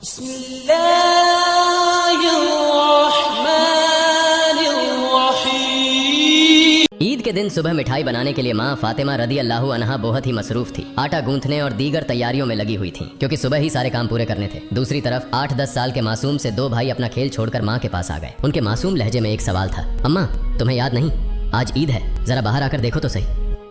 ईद के दिन सुबह मिठाई बनाने के लिए माँ फातिमा रदी अल्लाह अन्हा बहुत ही मसरूफ थी। आटा गूंथने और दीगर तैयारियों में लगी हुई थी क्योंकि सुबह ही सारे काम पूरे करने थे। दूसरी तरफ 8-10 साल के मासूम से दो भाई अपना खेल छोड़कर माँ के पास आ गए। उनके मासूम लहजे में एक सवाल था, अम्मा तुम्हें याद नहीं, आज ईद है, जरा बाहर आकर देखो तो सही।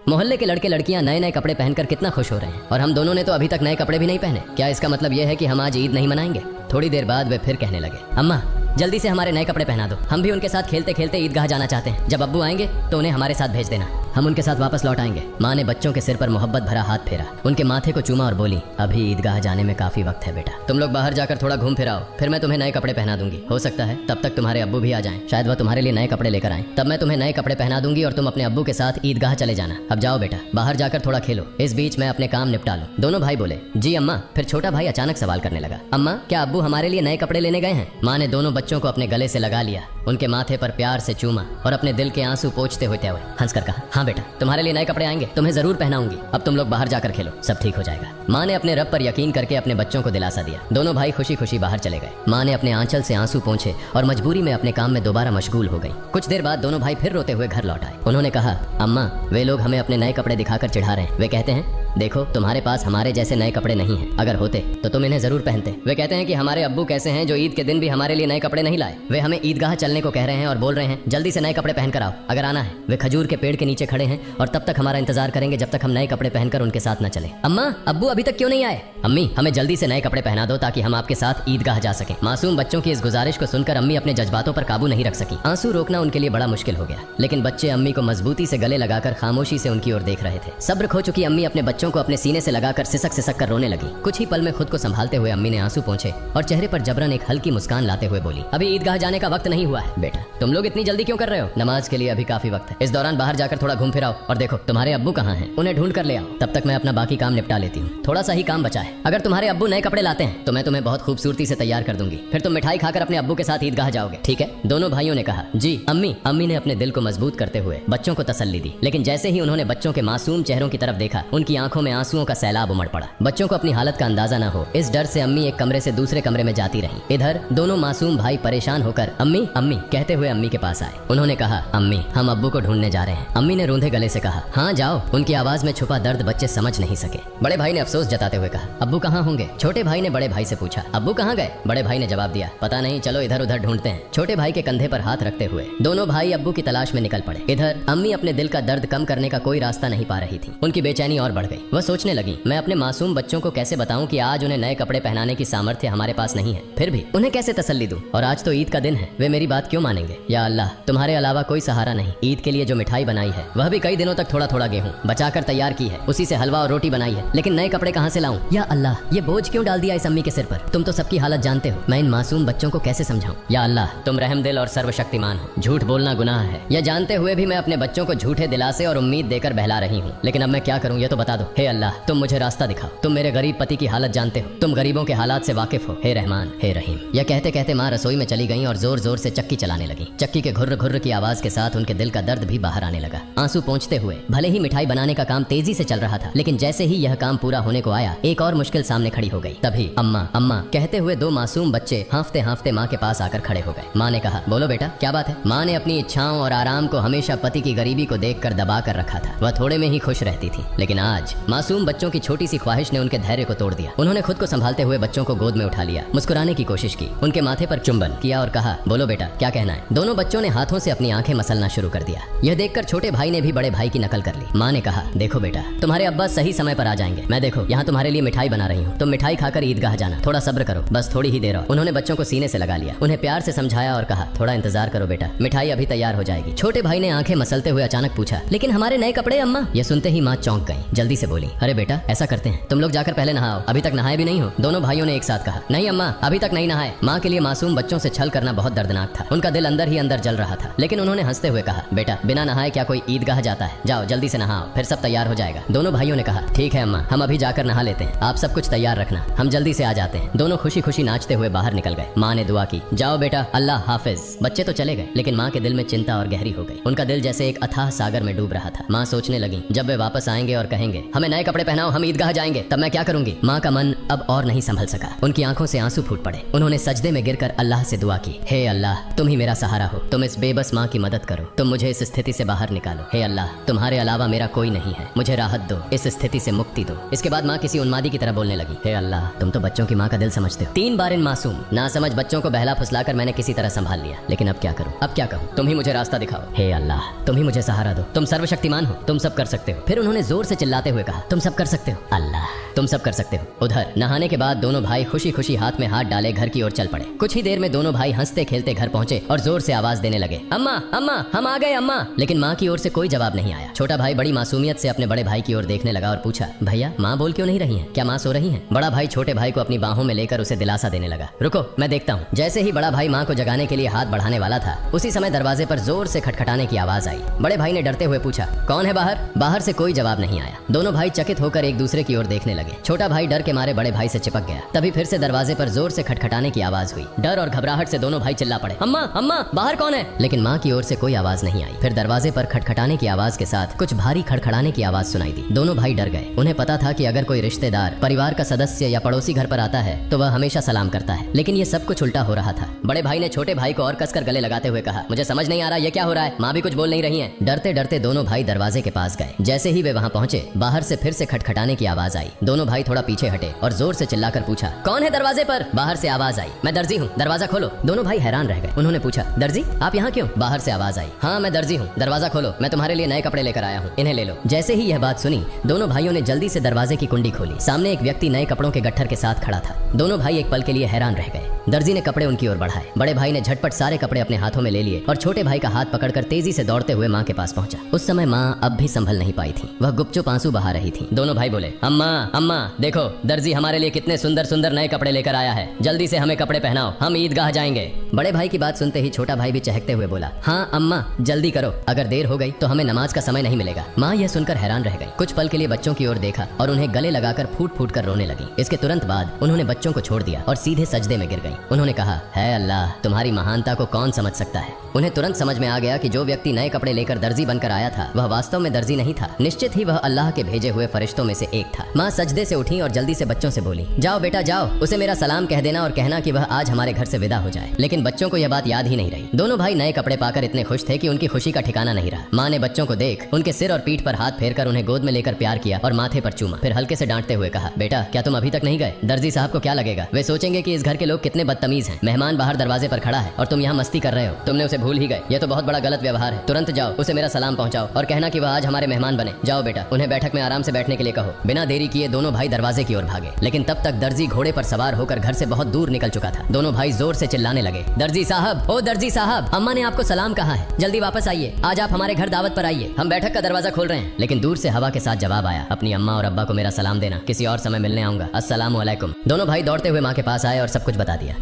मोहल्ले के लड़के लड़कियां नए नए कपड़े पहनकर कितना खुश हो रहे हैं और हम दोनों ने तो अभी तक नए कपड़े भी नहीं पहने। क्या इसका मतलब यह है कि हम आज ईद नहीं मनाएंगे? थोड़ी देर बाद वे फिर कहने लगे, अम्मा जल्दी से हमारे नए कपड़े पहना दो, हम भी उनके साथ खेलते खेलते ईदगाह जाना चाहते हैं। जब अब्बू आएंगे तो उन्हें हमारे साथ भेज देना, हम उनके साथ वापस लौट आएंगे। माँ ने बच्चों के सिर पर मोहब्बत भरा हाथ फेरा, उनके माथे को चूमा और बोली, अभी ईदगाह जाने में काफी वक्त है बेटा, तुम लोग बाहर जाकर थोड़ा घूम फिर आओ, फिर मैं तुम्हें नए कपड़े पहना दूंगी। हो सकता है तब तक तुम्हारे अब्बू भी आ जाएं, शायद वह तुम्हारे लिए नए कपड़े लेकर आएं, तब मैं तुम्हें नए कपड़े पहना दूंगी और तुम अपने अब्बू के साथ ईदगाह चले जाना। अब जाओ बेटा, बाहर जाकर थोड़ा खेलो, इस बीच मैं अपने काम निपटा लूं। दोनों भाई बोले, जी अम्मा। फिर छोटा भाई अचानक सवाल करने लगा, अम्मा क्या अब्बू हमारे लिए नए कपड़े लेने गए हैं? माँ ने दोनों बच्चों को अपने गले से लगा लिया, उनके माथे पर प्यार से चूमा और अपने दिल के आंसू पोंछते हुए हंसकर कहा, हाँ बेटा तुम्हारे लिए नए कपड़े आएंगे, तुम्हें जरूर पहनाऊंगी, अब तुम लोग बाहर जाकर खेलो, सब ठीक हो जाएगा। माँ ने अपने रब पर यकीन करके अपने बच्चों को दिलासा दिया। दोनों भाई खुशी खुशी बाहर चले गए। माँ ने अपने आंचल से आंसू पोंछे और मजबूरी में अपने काम में दोबारा मशगूल हो गई। कुछ देर बाद दोनों भाई फिर रोते हुए घर लौट आए। उन्होंने कहा, अम्मा वे लोग हमें अपने नए कपड़े दिखाकर चिढ़ा रहे हैं। वे कहते हैं देखो तुम्हारे पास हमारे जैसे नए कपड़े नहीं हैं, अगर होते तो तुम इन्हें जरूर पहनते। वे कहते हैं कि हमारे अब्बू कैसे हैं जो ईद के दिन भी हमारे लिए नए कपड़े नहीं लाए। वे हमें ईदगाह चलने को कह रहे हैं और बोल रहे हैं जल्दी से नए कपड़े पहनकर आओ, अगर आना है। वे खजूर के पेड़ के नीचे खड़े हैं और तब तक हमारा इंतजार करेंगे जब तक हम नए कपड़े पहनकर उनके साथ न चले। अम्मा अब्बू अभी तक क्यों नहीं आए? अम्मी हमें जल्दी से नए कपड़े पहना दो ताकि हम आपके साथ ईदगाह जा सके। मासूम बच्चों की इस गुजारिश को सुनकर अम्मी अपने जज्बातों पर काबू नहीं रख सकी। आंसू रोकना उनके लिए बड़ा मुश्किल हो गया, लेकिन बच्चे अम्मी को मजबूती से गले लगाकर खामोशी से उनकी ओर देख रहे थे। सब्र खो चुकी अम्मी अपने बच्चों को अपने सीने से लगाकर सिसक सिसक कर रोने लगी। कुछ ही पल में खुद को संभालते हुए अम्मी ने आंसू पोंछे और चेहरे पर जबरन एक हल्की मुस्कान लाते हुए बोली, अभी ईदगाह जाने का वक्त नहीं हुआ है बेटा, तुम लोग इतनी जल्दी क्यों कर रहे हो? नमाज के लिए अभी काफी वक्त है। इस दौरान बाहर जाकर थोड़ा घूम फिर आओ और देखो तुम्हारे अब्बू कहाँ हैं, उन्हें ढूंढ कर ले आओ, तब तक मैं अपना बाकी काम निपटा लेती हूँ। थोड़ा सा ही काम बचा है, अगर तुम्हारे अब्बू नए कपड़े लाते हैं तो मैं तुम्हें बहुत खूबसूरती से तैयार कर दूंगी, फिर तुम मिठाई खाकर अपने अब्बू के साथ ईदगाह जाओगे, ठीक है? दोनों भाइयों ने कहा, जी अम्मी। अम्मी ने अपने दिल को मजबूत करते हुए बच्चों को तसल्ली दी, लेकिन जैसे ही उन्होंने बच्चों के मासूम चेहरों की तरफ देखा, उनकी आंखों में आंसुओं का सैलाब उमड़ पड़ा। बच्चों को अपनी हालत का अंदाजा न हो, इस डर से अम्मी एक कमरे से दूसरे कमरे में जाती रही। इधर दोनों मासूम भाई परेशान होकर अम्मी अम्मी कहते हुए अम्मी के पास आए। उन्होंने कहा, अम्मी हम अब्बू को ढूंढने जा रहे हैं। अम्मी ने रूंधे गले से कहा, हाँ जाओ। उनकी आवाज में छुपा दर्द बच्चे समझ नहीं सके। बड़े भाई ने अफसोस जताते हुए कहा, अब्बू कहाँ होंगे? छोटे भाई ने बड़े भाई से पूछा, अब्बू कहाँ गए? बड़े भाई ने जवाब दिया, पता नहीं, चलो इधर उधर ढूंढते हैं। छोटे भाई के कंधे पर हाथ रखते हुए दोनों भाई अब्बू की तलाश में निकल पड़े। इधर अम्मी अपने दिल का दर्द कम करने का कोई रास्ता नहीं पा रही थी। उनकी बेचैनी और बढ़ गई। वह सोचने लगी, मैं अपने मासूम बच्चों को कैसे बताऊं कि आज उन्हें नए कपड़े पहनाने की सामर्थ्य हमारे पास नहीं है, फिर भी उन्हें कैसे तसल्ली दूं? और आज तो ईद का दिन है, वे मेरी बात क्यों मानेंगे? या अल्लाह तुम्हारे अलावा कोई सहारा नहीं। ईद के लिए जो मिठाई बनाई है वह भी कई दिनों तक थोड़ा थोड़ा गेहूं बचाकर तैयार की है, उसी से हलवा और रोटी बनाई है, लेकिन नए कपड़े कहाँ से लाऊं? या अल्लाह ये बोझ क्यों डाल दिया इस अम्मी के सिर पर? तुम तो सबकी हालत जानते हो, मैं इन मासूम बच्चों को कैसे समझाऊं? या अल्लाह तुम रहमदिल और सर्वशक्तिमान हो, झूठ बोलना गुनाह है, यह जानते हुए भी मैं अपने बच्चों को झूठे दिलासे और उम्मीद देकर बहला रही हूँ, लेकिन अब मैं क्या करूँ ये तो बता दो। हे अल्लाह तुम मुझे रास्ता दिखाओ, तुम मेरे गरीब पति की हालत जानते हो, तुम गरीबों के हालात से वाकिफ हो, हे रहमान हे रहीम। यह कहते कहते माँ रसोई में चली गई और जोर जोर से चक्की चलाने लगी। चक्की के घुर्र घुर्र की आवाज के साथ उनके दिल का दर्द भी बाहर आने लगा। आंसू पोंछते हुए भले ही मिठाई बनाने का काम तेजी से चल रहा था, लेकिन जैसे ही यह काम पूरा होने को आया एक और मुश्किल सामने खड़ी हो गई। तभी अम्मा अम्मा कहते हुए दो मासूम बच्चे हांफते हांफते माँ के पास आकर खड़े हो गए। माँ ने कहा, बोलो बेटा क्या बात है? माँ ने अपनी इच्छाओं और आराम को हमेशा पति की गरीबी को देखकर दबा कर रखा था। वह थोड़े में ही खुश रहती थी, लेकिन आज मासूम बच्चों की छोटी सी ख्वाहिश ने उनके धैर्य को तोड़ दिया। उन्होंने खुद को संभालते हुए बच्चों को गोद में उठा लिया, मुस्कुराने की कोशिश की, उनके माथे पर चुंबन किया और कहा, बोलो बेटा क्या कहना है? दोनों बच्चों ने हाथों से अपनी आंखें मसलना शुरू कर दिया। यह देखकर छोटे भाई ने भी बड़े भाई की नकल कर ली। माँ ने कहा, देखो बेटा तुम्हारे अब्बा सही समय पर आ जाएंगे, मैं देखो यहाँ तुम्हारे लिए मिठाई बना रही हूँ, तुम मिठाई खाकर ईदगाह जाना, थोड़ा सब्र करो, बस थोड़ी ही देर और। उन्होंने बच्चों को सीने से लगा लिया, उन्हें प्यार से समझाया और कहा, थोड़ा इंतजार करो बेटा, मिठाई अभी तैयार हो जाएगी। छोटे भाई ने आंखें मसलते हुए अचानक पूछा, लेकिन हमारे नए कपड़े अम्मा? यह सुनते ही माँ चौंक गई, जल्दी से बोली, अरे बेटा ऐसा करते हैं, तुम लोग जाकर पहले नहाओ, अभी तक नहाए भी नहीं हो। दोनों भाइयों ने एक साथ कहा, नहीं अम्मा अभी तक नहीं नहाए। माँ के लिए मासूम बच्चों से छल करना बहुत दर्दनाक था, उनका दिल अंदर ही अंदर जल रहा था, लेकिन उन्होंने हंसते हुए कहा, बेटा बिना नहाए क्या कोई ईदगाह जाता है? जाओ जल्दी से नहाओ, फिर सब तैयार हो जाएगा। दोनों भाइयों ने कहा, ठीक है अम्मा हम अभी जाकर नहा लेते हैं, आप सब कुछ तैयार रखना, हम जल्दी से आ जाते हैं। दोनों खुशी खुशी नाचते हुए बाहर निकल गए। माँ ने दुआ की, जाओ बेटा अल्लाह हाफिज। बच्चे तो चले गए, लेकिन माँ के दिल में चिंता और गहरी हो गई। उनका दिल जैसे एक अथाह सागर में डूब रहा था। माँ सोचने लगी, जब वे वापस आएंगे और कहेंगे हमें नए कपड़े पहनाओ, हम ईदगाह जाएंगे। तब मैं क्या करूंगी? माँ का मन अब और नहीं संभल सका। उनकी आंखों से आंसू फूट पड़े। उन्होंने सजदे में गिरकर अल्लाह से दुआ की, हे अल्लाह, तुम ही मेरा सहारा हो, तुम इस बेबस माँ की मदद करो, तुम मुझे इस स्थिति से बाहर निकालो। हे अल्लाह, तुम्हारे अलावा मेरा कोई नहीं है, मुझे राहत दो, इस स्थिति से मुक्ति दो। इसके बाद माँ किसी उन्मादी की तरह बोलने लगी, हे अल्लाह, तुम तो बच्चों की माँ का दिल समझते हो। 3 बार इन मासूम ना समझ बच्चों को बहला फुसलाकर मैंने किसी तरह संभाल लिया, लेकिन अब क्या करूं? अब क्या कहूं? तुम ही मुझे रास्ता दिखाओ। हे अल्लाह, तुम ही मुझे सहारा दो, तुम सर्वशक्तिमान हो, तुम सब कर सकते हो। फिर उन्होंने जोर से चिल्लाते हुए कहा, तुम सब कर सकते हो अल्लाह, तुम सब कर सकते हो। उधर नहाने के बाद दोनों भाई खुशी खुशी हाथ में हाथ डाले घर की ओर चल पड़े। कुछ ही देर में दोनों भाई हंसते खेलते घर पहुंचे और जोर से आवाज देने लगे, अम्मा अम्मा, हम आ गए अम्मा। लेकिन माँ की ओर से कोई जवाब नहीं आया। छोटा भाई बड़ी मासूमियत से अपने बड़े भाई की ओर देखने लगा और पूछा, भैया माँ बोल क्यों नहीं रही हैं? क्या माँ सो रही हैं? बड़ा भाई छोटे भाई को अपनी बाहों में लेकर उसे दिलासा देने लगा, रुको मैं देखता हूँ। जैसे ही बड़ा भाई माँ को जगाने के लिए हाथ बढ़ाने वाला था, उसी समय दरवाजे पर जोर से खटखटाने की आवाज आई। बड़े भाई ने डरते हुए पूछा, कौन है बाहर? बाहर से कोई जवाब नहीं आया। दोनों भाई चकित होकर एक दूसरे की ओर देखने लगे। छोटा भाई डर के मारे बड़े भाई से चिपक गया। तभी फिर से दरवाजे पर जोर से खटखटाने की आवाज हुई। डर और घबराहट से दोनों भाई चिल्ला पड़े, अम्मा अम्मा, बाहर कौन है? लेकिन माँ की ओर से कोई आवाज नहीं आई। फिर दरवाजे पर खटखटाने की आवाज के साथ कुछ भारी खड़खड़ाने की आवाज सुनाई दी। दोनों भाई डर गए। उन्हें पता था कि अगर कोई रिश्तेदार, परिवार का सदस्य या पड़ोसी घर पर आता है तो वह हमेशा सलाम करता है, लेकिन ये सब कुछ उल्टा हो रहा था। बड़े भाई ने छोटे भाई को और कसकर गले लगाते हुए कहा, मुझे समझ नहीं आ रहा ये क्या हो रहा है? माँ भी कुछ बोल नहीं रही है। डरते डरते दोनों भाई दरवाजे के पास गए। जैसे ही वे वहाँ पहुंचे, बाहर से फिर से खटखटाने की आवाज आई। दोनों भाई थोड़ा पीछे हटे और जोर से चिल्लाकर पूछा, कौन है दरवाजे पर? बाहर से आवाज आई, मैं दर्जी हूँ, दरवाजा खोलो। दोनों भाई हैरान रह गए। उन्होंने पूछा, दर्जी आप यहाँ क्यों? बाहर से आवाज आई, हाँ मैं दर्जी हूँ, दरवाजा खोलो, मैं तुम्हारे लिए नए कपड़े लेकर आया हूँ, इन्हें ले लो। जैसे ही यह बात सुनी, दोनों भाइयों ने जल्दी से दरवाजे की कुंडी खोली। सामने एक व्यक्ति नए कपड़ों के गट्ठर के साथ खड़ा था। दोनों भाई एक पल के लिए हैरान रह गए। दर्जी ने कपड़े उनकी ओर बढ़ाए। बड़े भाई ने झटपट सारे कपड़े अपने हाथों में ले लिए और छोटे भाई का हाथ पकड़कर तेजी से दौड़ते हुए माँ के पास पहुंचा। उस समय माँ अब भी संभल नहीं पाई थी। वह गुपचुप आंसू बहा रही थी। दोनों भाई बोले, अम्मा अम्मा, देखो दर्जी हमारे लिए कितने सुंदर सुंदर नए कपड़े लेकर आया है, जल्दी से हमें कपड़े पहनाओ, हम ईदगाह जाएंगे। बड़े भाई की बात सुनते ही छोटा भाई भी चहकते हुए बोला, हाँ अम्मा जल्दी करो, अगर देर हो गई तो हमें नमाज का समय नहीं मिलेगा। माँ यह सुनकर हैरान रह गई। कुछ पल के लिए बच्चों की ओर देखा और उन्हें गले लगाकर फूट फूट कर रोने लगी। इसके तुरंत बाद उन्होंने बच्चों को छोड़ दिया और सीधे सजदे में गिर गई। उन्होंने कहा, है अल्लाह, तुम्हारी महानता को कौन समझ सकता है? उन्हें तुरंत समझ में आ गया कि जो व्यक्ति नए कपड़े लेकर दर्जी बनकर आया था वह वास्तव में दर्जी नहीं था, निश्चित ही वह अल्लाह के भेजे हुए फरिश्तों में से एक था। माँ सजदे से उठी और जल्दी से बच्चों से बोली, जाओ बेटा जाओ, उसे मेरा सलाम कह देना और कहना कि वह आज हमारे घर से विदा हो जाए। लेकिन बच्चों को यह बात याद ही नहीं रही। दोनों भाई नए कपड़े पाकर इतने खुश थे कि उनकी खुशी का ठिकाना नहीं रहा। माँ ने बच्चों को देख उनके सिर और पीठ पर हाथ फेरकर उन्हें गोद में लेकर प्यार किया और माथे पर चूमा। फिर हल्के से डांटते हुए कहा, बेटा क्या तुम अभी तक नहीं गए? दर्जी साहब को क्या लगेगा? वे सोचेंगे कि इस घर के लोग कितने बदतमीज हैं। मेहमान बाहर दरवाजे पर खड़ा है और तुम यहाँ मस्ती कर रहे हो। तुमने उसे भूल ही गए, यह तो बहुत बड़ा गलत व्यवहार है। तुरंत जाओ, उसे मेरा सलाम पहुंचाओ और कहना कि वह आज हमारे मेहमान बने। जाओ बेटा, उन्हें बैठक में आराम से बैठने के लिए कहो। बिना देरी किए दोनों भाई दरवाजे की ओर भागे। लेकिन तब तक दर्जी घोड़े पर सवार होकर घर से बहुत दूर निकल चुका था। दोनों भाई जोर से चिल्लाने लगे, दर्जी साहब, ओ दर्जी साहब, अम्मा ने आपको सलाम कहा है, जल्दी वापस आइए, आज आप हमारे घर दावत पर आइए, हम बैठक का दरवाजा खोल रहे हैं। लेकिन दूर से हवा के साथ जवाब आया, अपनी अम्मा और अब्बा को मेरा सलाम देना, किसी और समय मिलने आऊंगा, अस्सलामु अलैकुम। दोनों भाई दौड़ते हुए माँ के पास आए और सब कुछ बता दिया।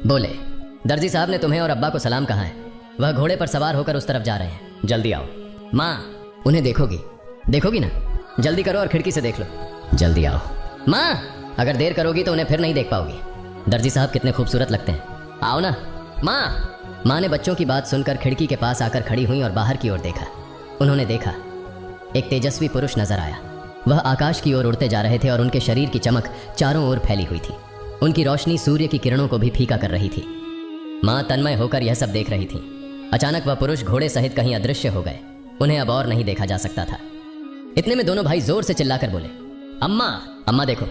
बोले, दर्जी साहब ने तुम्हें और अब्बा को सलाम कहा है, वह घोड़े पर सवार होकर उस तरफ जा रहे हैं, जल्दी आओ। माँ, उन्हें देखोगी? देखोगी ना? जल्दी करो और खिड़की से देख लो, जल्दी आओ। माँ, अगर देर करोगी तो उन्हें फिर नहीं देख पाओगी। दर्जी साहब कितने खूबसूरत लगते हैं, आओ ना। माँ ने बच्चों की बात सुनकर खिड़की के पास आकर खड़ी हुई और बाहर की ओर देखा। उन्होंने देखा एक तेजस्वी पुरुष नजर आया। वह आकाश की ओर उड़ते जा रहे थे और उनके शरीर की चमक चारों ओर फैली हुई थी। उनकी रोशनी सूर्य की किरणों को भी फीका कर रही थी। माँ तन्मय होकर यह सब देख रही थी। अचानक वह पुरुष घोड़े सहित कहीं अदृश्य हो गए। उन्हें अब और नहीं देखा जा सकता था। इतने में दोनों भाई जोर से चिल्लाकर बोले, अम्मा अम्मा देखो,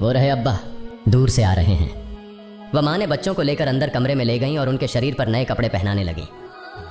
वो रहे अब्बा, दूर से आ रहे हैं। वह माँ ने बच्चों को लेकर अंदर कमरे में ले गई और उनके शरीर पर नए कपड़े पहनाने लगी।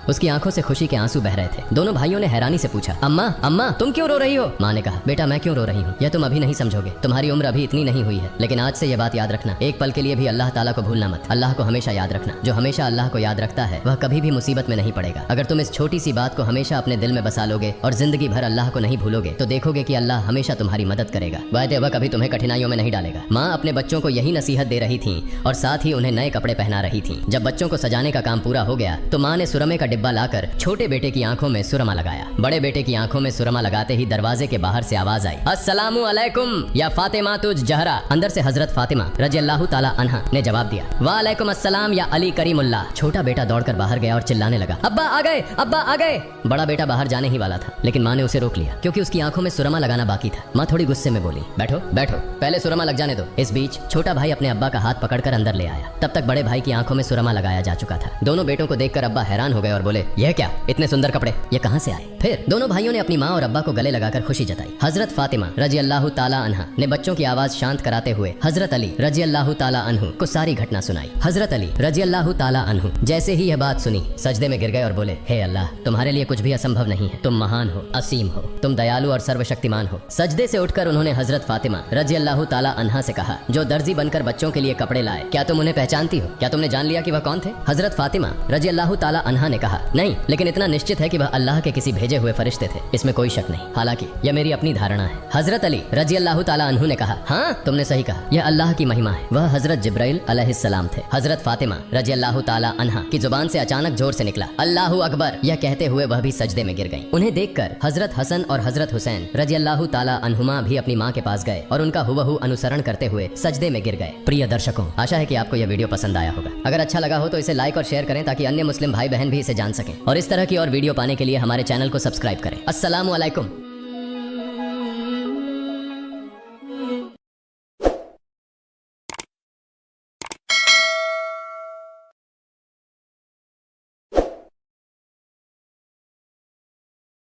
उसकी आंखों से खुशी के आंसू बह रहे थे। दोनों भाइयों ने हैरानी से पूछा, अम्मा अम्मा तुम क्यों रो रही हो? माँ ने कहा, बेटा मैं क्यों रो रही हूँ यह तुम अभी नहीं समझोगे, तुम्हारी उम्र अभी इतनी नहीं हुई है। लेकिन आज से यह बात याद रखना, एक पल के लिए भी अल्लाह ताला को भूलना मत। अल्लाह को हमेशा याद रखना। जो हमेशा अल्लाह को याद रखता है वह कभी भी मुसीबत में नहीं पड़ेगा। अगर तुम इस छोटी सी बात को हमेशा अपने दिल में बसा लोगे और जिंदगी भर अल्लाह को नहीं भूलोगे तो देखोगे कि अल्लाह हमेशा तुम्हारी मदद करेगा। वह कभी तुम्हें कठिनाइयों में नहीं डालेगा। माँ अपने बच्चों को यही नसीहत दे रही थी और साथ ही उन्हें नए कपड़े पहना रही थी। जब बच्चों को सजाने का काम पूरा हो गया तो माँ ने सुरमे का डिब्बा लाकर छोटे बेटे की आंखों में सुरमा लगाया। बड़े बेटे की आंखों में सुरमा लगाते ही दरवाजे के बाहर से आवाज आई, अस्सलामु अलैकुम या फातिमा तुझ जहरा। अंदर से हजरत फातिमा रजी अल्लाह ताला अन्हा ने जवाब दिया, वालेकुम अस्सलाम या अली करीमुल्लाह। छोटा बेटा दौड़कर बाहर गया और चिल्लाने लगा, अब्बा आ गए, अब्बा आ गए। बड़ा बेटा बाहर जाने ही वाला था, लेकिन माँ ने उसे रोक लिया क्योंकि उसकी आंखों में सुरमा लगाना बाकी था। माँ थोड़ी गुस्से में बोली, बैठो बैठो, पहले सुरमा लग जाने दो। इस बीच छोटा भाई अपने अब्बा का हाथ पकड़कर अंदर ले आया। तब तक बड़े भाई की आंखों में सुरमा लगाया जा चुका था। दोनों बेटों को देखकर अब्बा हैरान हो गए और बोले, यह क्या, इतने सुंदर कपड़े ये कहाँ से आए? फिर दोनों भाइयों ने अपनी माँ और अब्बा को गले लगाकर खुशी जताई। हजरत फातिमा रजी अल्लाह ताला अन्हा ने बच्चों की आवाज शांत कराते हुए हजरत अली रजी अल्लाह ताला अन्हु को सारी घटना सुनाई। हजरत अली रजी अल्लाह ताला अन्हु जैसे ही यह बात सुनी सजदे में गिर गए और बोले, हे अल्लाह, तुम्हारे लिए कुछ भी असंभव नहीं है। तुम महान हो, असीम हो, तुम दयालु और सर्वशक्तिमान हो। सजदे से उठकर उन्होंने हजरत फातिमा रजी अल्लाह ताला अन्हा से कहा, जो दर्जी बनकर बच्चों के लिए कपड़े लाए, क्या तुम उन्हें पहचानती हो? क्या तुमने जान लिया कि वह कौन थे? हजरत फातिमा रजी अल्लाह ताला अन्हा ने कहा, नहीं, लेकिन इतना निश्चित है कि वह अल्लाह के किसी भेजे हुए फरिश्ते थे, इसमें कोई शक नहीं। हालांकि यह मेरी अपनी धारणा है। हजरत अली रजी अल्लाह ताला अन्हु ने कहा, हाँ, तुमने सही कहा, यह अल्लाह की महिमा है। वह हजरत जिब्राइल अलैहिस्सलाम थे। हजरत फातिमा रजी अल्लाह ताला अन्हा की जुबान से अचानक जोर से निकला, अल्लाहु अकबर। यह कहते हुए वह भी सजदे में गिर गईं। उन्हें देखकर हजरत हसन और हजरत हुसैन रजी अल्लाह ताला अन्हुमा भी अपनी माँ के पास गए और उनका हुबहू अनुसरण करते हुए सजदे में गिर गए। प्रिय दर्शकों, आशा है कि आपको यह वीडियो पसंद आया होगा। अगर अच्छा लगा हो तो इसे लाइक और शेयर करें ताकि अन्य मुस्लिम भाई बहन भी इसे जान सकें, और इस तरह की और वीडियो पाने के लिए हमारे चैनल को सब्सक्राइब करें। अस्सलामु अलैकुम।